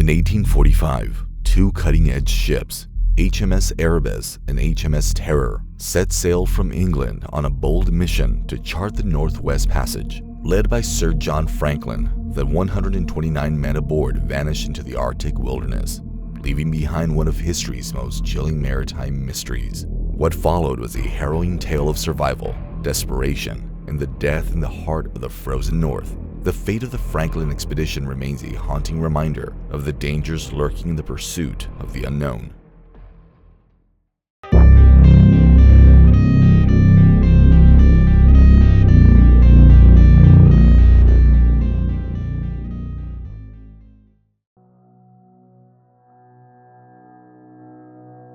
In 1845, two cutting-edge ships, HMS Erebus and HMS Terror, set sail from England on a bold mission to chart the Northwest Passage. Led by Sir John Franklin, the 129 men aboard vanished into the Arctic wilderness, leaving behind one of history's most chilling maritime mysteries. What followed was a harrowing tale of survival, desperation, and the death in the heart of the frozen North. The fate of the Franklin expedition remains a haunting reminder of the dangers lurking in the pursuit of the unknown.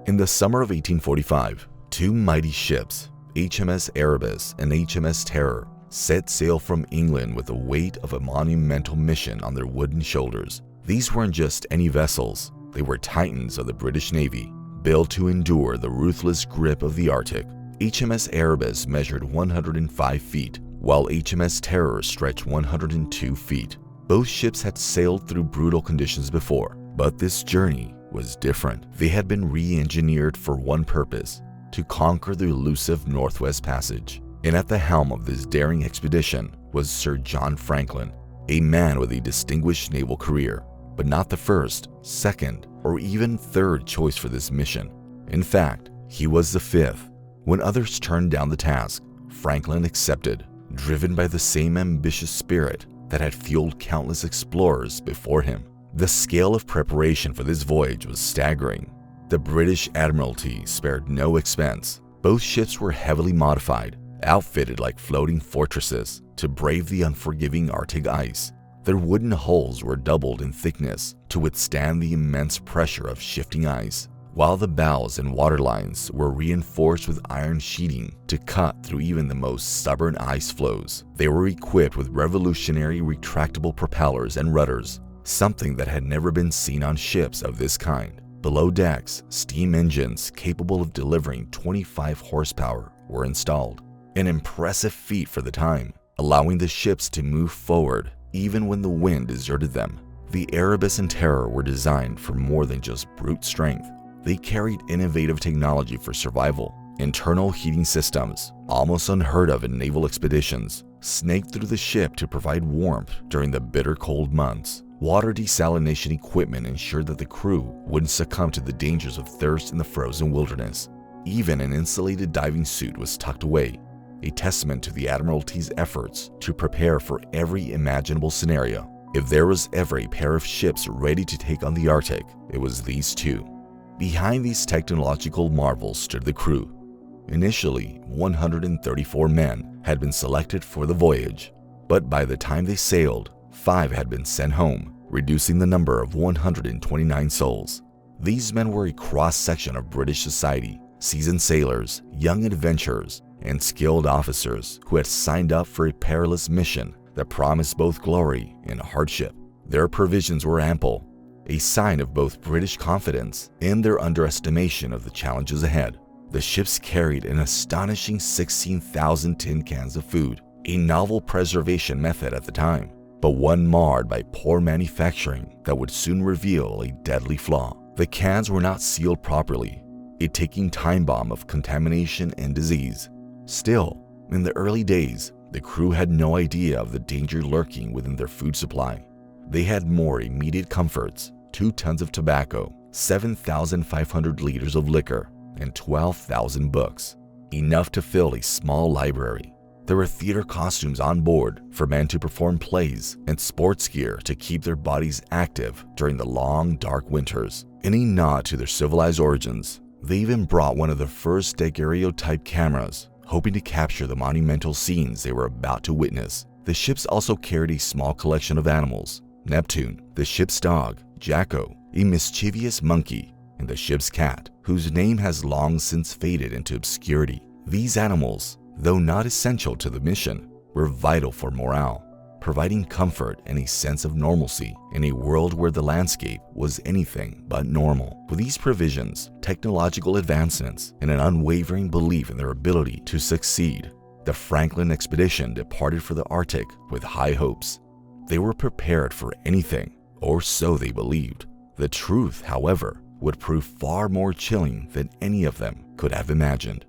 In the summer of 1845, two mighty ships, HMS Erebus and HMS Terror, set sail from England with the weight of a monumental mission on their wooden shoulders. These weren't just any vessels, they were titans of the British Navy, built to endure the ruthless grip of the Arctic. HMS Erebus measured 105 feet, while HMS Terror stretched 102 feet. Both ships had sailed through brutal conditions before, but this journey was different. They had been re-engineered for one purpose: to conquer the elusive Northwest Passage. And at the helm of this daring expedition was Sir John Franklin, a man with a distinguished naval career, but not the first, second, or even third choice for this mission. In fact, he was the fifth. When others turned down the task, Franklin accepted, driven by the same ambitious spirit that had fueled countless explorers before him. The scale of preparation for this voyage was staggering. The British Admiralty spared no expense. Both ships were heavily modified, outfitted like floating fortresses to brave the unforgiving Arctic ice. Their wooden hulls were doubled in thickness to withstand the immense pressure of shifting ice, while the bows and waterlines were reinforced with iron sheeting to cut through even the most stubborn ice floes. They were equipped with revolutionary retractable propellers and rudders, something that had never been seen on ships of this kind. Below decks, steam engines capable of delivering 25 horsepower were installed, an impressive feat for the time, allowing the ships to move forward even when the wind deserted them. The Erebus and Terror were designed for more than just brute strength. They carried innovative technology for survival. Internal heating systems, almost unheard of in naval expeditions, snaked through the ship to provide warmth during the bitter cold months. Water desalination equipment ensured that the crew wouldn't succumb to the dangers of thirst in the frozen wilderness. Even an insulated diving suit was tucked away, a testament to the Admiralty's efforts to prepare for every imaginable scenario. If there was ever a pair of ships ready to take on the Arctic, it was these two. Behind these technological marvels stood the crew. Initially, 134 men had been selected for the voyage, but by the time they sailed, 5 had been sent home, reducing the number of 129 souls. These men were a cross-section of British society, seasoned sailors, young adventurers, and skilled officers who had signed up for a perilous mission that promised both glory and hardship. Their provisions were ample, a sign of both British confidence and their underestimation of the challenges ahead. The ships carried an astonishing 16,000 tin cans of food, a novel preservation method at the time, but one marred by poor manufacturing that would soon reveal a deadly flaw. The cans were not sealed properly, a ticking time bomb of contamination and disease. Still, in the early days, the crew had no idea of the danger lurking within their food supply. They had more immediate comforts: 2 tons of tobacco, 7,500 liters of liquor, and 12,000 books, enough to fill a small library. There were theater costumes on board for men to perform plays and sports gear to keep their bodies active during the long, dark winters. In a nod to their civilized origins, they even brought one of the first daguerreotype cameras, hoping to capture the monumental scenes they were about to witness. The ships also carried a small collection of animals: Neptune, the ship's dog; Jacko, a mischievous monkey; and the ship's cat, whose name has long since faded into obscurity. These animals, though not essential to the mission, were vital for morale, providing comfort and a sense of normalcy in a world where the landscape was anything but normal. With these provisions, technological advancements, and an unwavering belief in their ability to succeed, the Franklin expedition departed for the Arctic with high hopes. They were prepared for anything, or so they believed. The truth, however, would prove far more chilling than any of them could have imagined.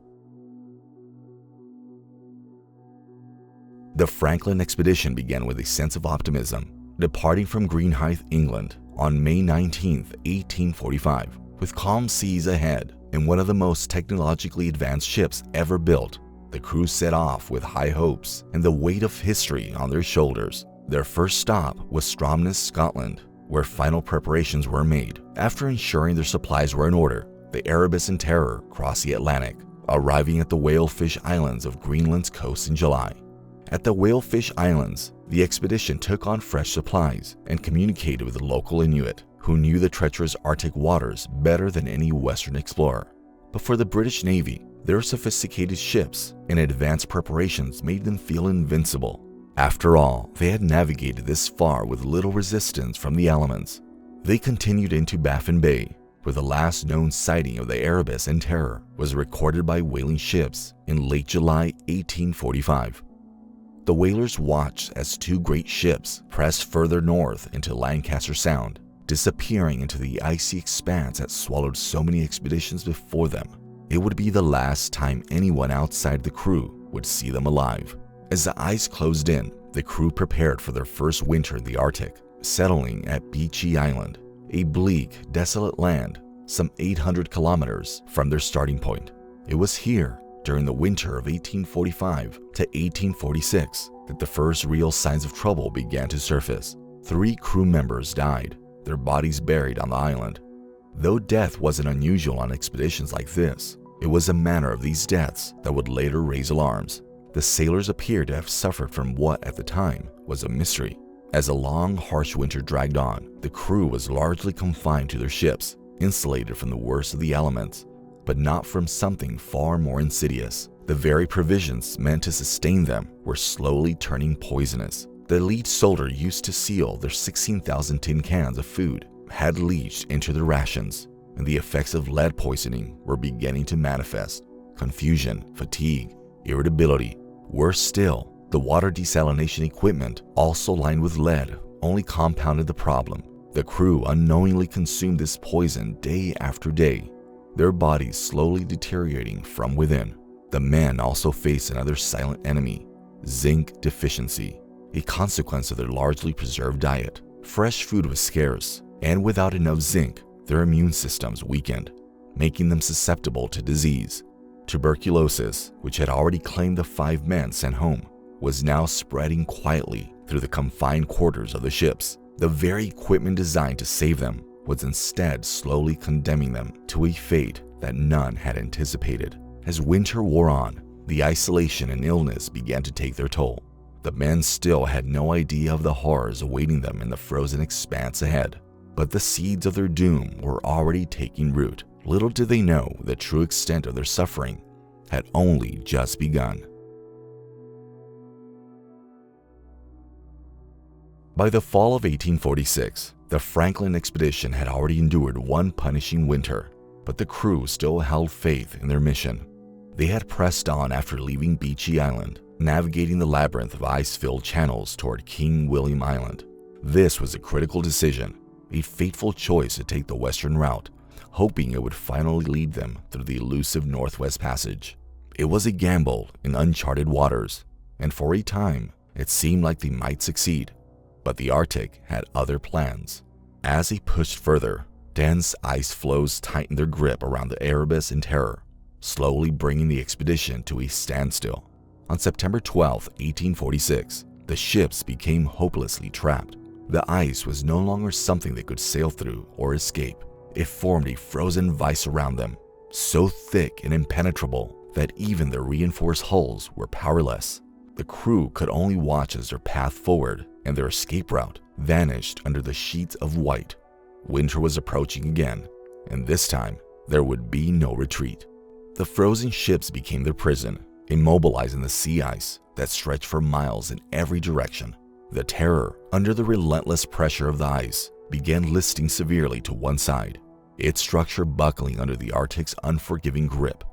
The Franklin expedition began with a sense of optimism, departing from Greenhithe, England, on May 19, 1845, with calm seas ahead and one of the most technologically advanced ships ever built. The crew set off with high hopes and the weight of history on their shoulders. Their first stop was Stromness, Scotland, where final preparations were made. After ensuring their supplies were in order, the Erebus and Terror crossed the Atlantic, arriving at the Whalefish Islands of Greenland's coast in July. At the Whalefish Islands, the expedition took on fresh supplies and communicated with the local Inuit, who knew the treacherous Arctic waters better than any Western explorer. But for the British Navy, their sophisticated ships and advanced preparations made them feel invincible. After all, they had navigated this far with little resistance from the elements. They continued into Baffin Bay, where the last known sighting of the Erebus and Terror was recorded by whaling ships in late July 1845. The whalers watched as two great ships pressed further north into Lancaster Sound, disappearing into the icy expanse that swallowed so many expeditions before them. It would be the last time anyone outside the crew would see them alive. As the ice closed in, the crew prepared for their first winter in the Arctic, settling at Beechey Island, a bleak, desolate land some 800 kilometers from their starting point. It was here, during the winter of 1845 to 1846, that the first real signs of trouble began to surface. 3 crew members died, their bodies buried on the island. Though death wasn't unusual on expeditions like this, it was the manner of these deaths that would later raise alarms. The sailors appeared to have suffered from what at the time was a mystery. As a long, harsh winter dragged on, the crew was largely confined to their ships, insulated from the worst of the elements, but not from something far more insidious. The very provisions meant to sustain them were slowly turning poisonous. The lead soldier used to seal their 16,000 tin cans of food had leached into their rations, and the effects of lead poisoning were beginning to manifest. Confusion, fatigue, irritability. Worse still, the water desalination equipment, also lined with lead, only compounded the problem. The crew unknowingly consumed this poison day after day, their bodies slowly deteriorating from within. The men also faced another silent enemy, zinc deficiency, a consequence of their largely preserved diet. Fresh food was scarce, and without enough zinc, their immune systems weakened, making them susceptible to disease. Tuberculosis, which had already claimed the 5 men sent home, was now spreading quietly through the confined quarters of the ships. The very equipment designed to save them was instead slowly condemning them to a fate that none had anticipated. As winter wore on, the isolation and illness began to take their toll. The men still had no idea of the horrors awaiting them in the frozen expanse ahead, but the seeds of their doom were already taking root. Little did they know the true extent of their suffering had only just begun. By the fall of 1846, the Franklin expedition had already endured one punishing winter, but the crew still held faith in their mission. They had pressed on after leaving Beechey Island, navigating the labyrinth of ice-filled channels toward King William Island. This was a critical decision, a fateful choice to take the western route, hoping it would finally lead them through the elusive Northwest Passage. It was a gamble in uncharted waters, and for a time, it seemed like they might succeed. But the Arctic had other plans. As they pushed further, dense ice floes tightened their grip around the Erebus and Terror, slowly bringing the expedition to a standstill. On September 12, 1846, the ships became hopelessly trapped. The ice was no longer something they could sail through or escape. It formed a frozen vice around them, so thick and impenetrable that even their reinforced hulls were powerless. The crew could only watch as their path forward and their escape route vanished under the sheets of white. Winter was approaching again, and this time there would be no retreat. The frozen ships became their prison, immobilized in the sea ice that stretched for miles in every direction. The Terror, under the relentless pressure of the ice, began listing severely to one side, its structure buckling under the Arctic's unforgiving grip.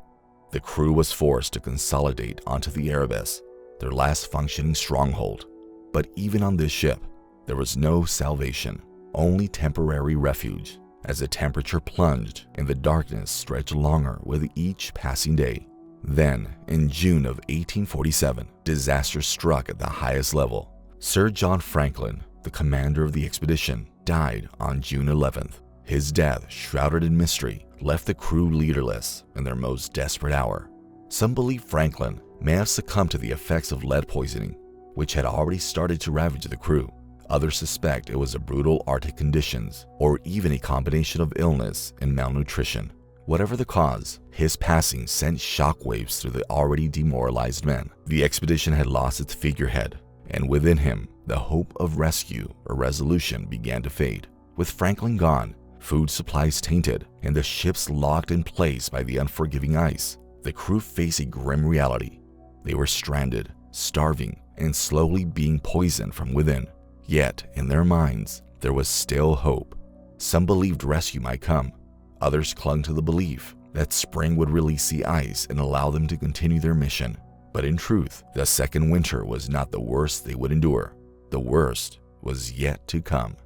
The crew was forced to consolidate onto the Erebus, their last functioning stronghold. But even on this ship, there was no salvation. only temporary refuge, as the temperature plunged and the darkness stretched longer with each passing day. Then, in June of 1847, disaster struck at the highest level. Sir John Franklin, the commander of the expedition, died on June 11th. His death, shrouded in mystery, left the crew leaderless in their most desperate hour. Some believe Franklin may have succumbed to the effects of lead poisoning, which had already started to ravage the crew. Others suspect it was the brutal Arctic conditions, or even a combination of illness and malnutrition. Whatever the cause, his passing sent shockwaves through the already demoralized men. The expedition had lost its figurehead, and within him, the hope of rescue or resolution began to fade. With Franklin gone, food supplies tainted, and the ships locked in place by the unforgiving ice, the crew faced a grim reality. They were stranded, starving, and slowly being poisoned from within. Yet, in their minds, there was still hope. Some believed rescue might come. Others clung to the belief that spring would release the ice and allow them to continue their mission. But in truth, the second winter was not the worst they would endure. The worst was yet to come.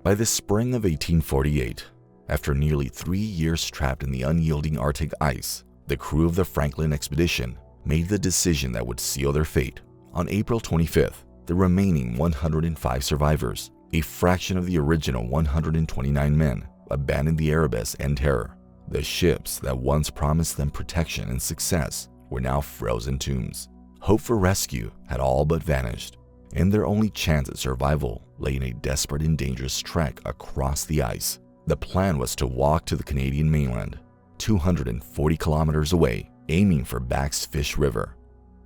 By the spring of 1848, after nearly 3 years trapped in the unyielding Arctic ice, the crew of the Franklin expedition made the decision that would seal their fate. On April 25th, the remaining 105 survivors, a fraction of the original 129 men, abandoned the Erebus and Terror. The ships that once promised them protection and success were now frozen tombs. Hope for rescue had all but vanished, and their only chance at survival lay in a desperate and dangerous trek across the ice. The plan was to walk to the Canadian mainland, 240 kilometers away, aiming for Back's Fish River.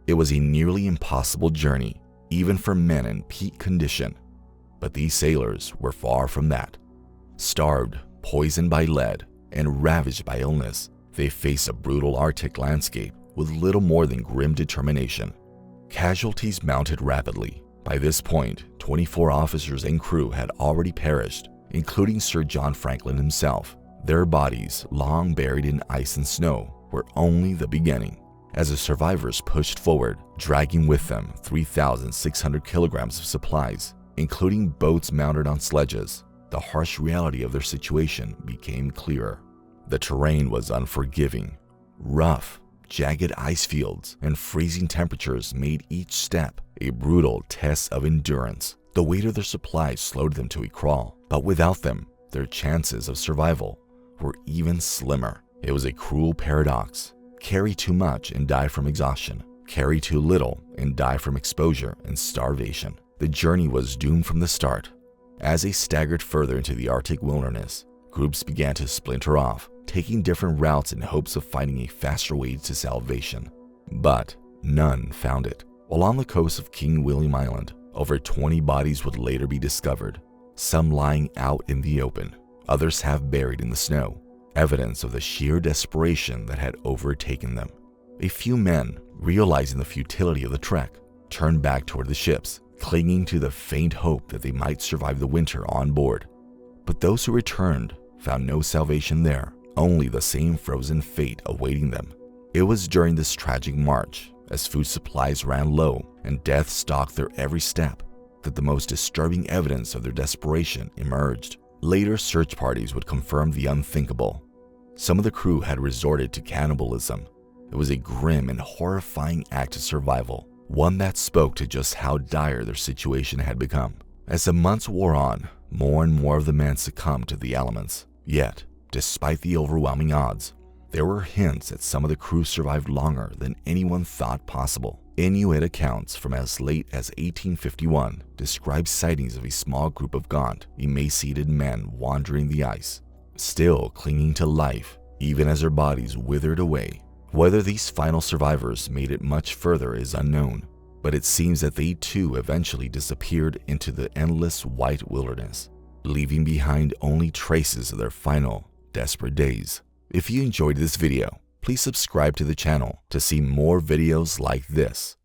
It was a nearly impossible journey, even for men in peak condition. But these sailors were far from that. Starved, poisoned by lead, and ravaged by illness, they faced a brutal Arctic landscape with little more than grim determination. Casualties mounted rapidly. By this point, 24 officers and crew had already perished, including Sir John Franklin himself. Their bodies, long buried in ice and snow, were only the beginning. As the survivors pushed forward, dragging with them 3,600 kilograms of supplies, including boats mounted on sledges, the harsh reality of their situation became clearer. The terrain was unforgiving. Rough, jagged ice fields and freezing temperatures made each step a brutal test of endurance. The weight of their supplies slowed them to a crawl, but without them, their chances of survival were even slimmer. It was a cruel paradox. Carry too much and die from exhaustion. Carry too little and die from exposure and starvation. The journey was doomed from the start. As they staggered further into the Arctic wilderness, groups began to splinter off, taking different routes in hopes of finding a faster way to salvation. But none found it. While on the coast of King William Island, over 20 bodies would later be discovered, some lying out in the open, others half buried in the snow, evidence of the sheer desperation that had overtaken them. A few men, realizing the futility of the trek, turned back toward the ships, clinging to the faint hope that they might survive the winter on board. But those who returned found no salvation there, only the same frozen fate awaiting them. It was during this tragic march, as food supplies ran low and death stalked their every step, that the most disturbing evidence of their desperation emerged. Later search parties would confirm the unthinkable. Some of the crew had resorted to cannibalism. It was a grim and horrifying act of survival, one that spoke to just how dire their situation had become. As the months wore on, more and more of the men succumbed to the elements. Yet, despite the overwhelming odds, there were hints that some of the crew survived longer than anyone thought possible. Inuit accounts from as late as 1851 describe sightings of a small group of gaunt, emaciated men wandering the ice, still clinging to life even as their bodies withered away. Whether these final survivors made it much further is unknown, but it seems that they too eventually disappeared into the endless white wilderness, leaving behind only traces of their final, desperate days. If you enjoyed this video, please subscribe to the channel to see more videos like this.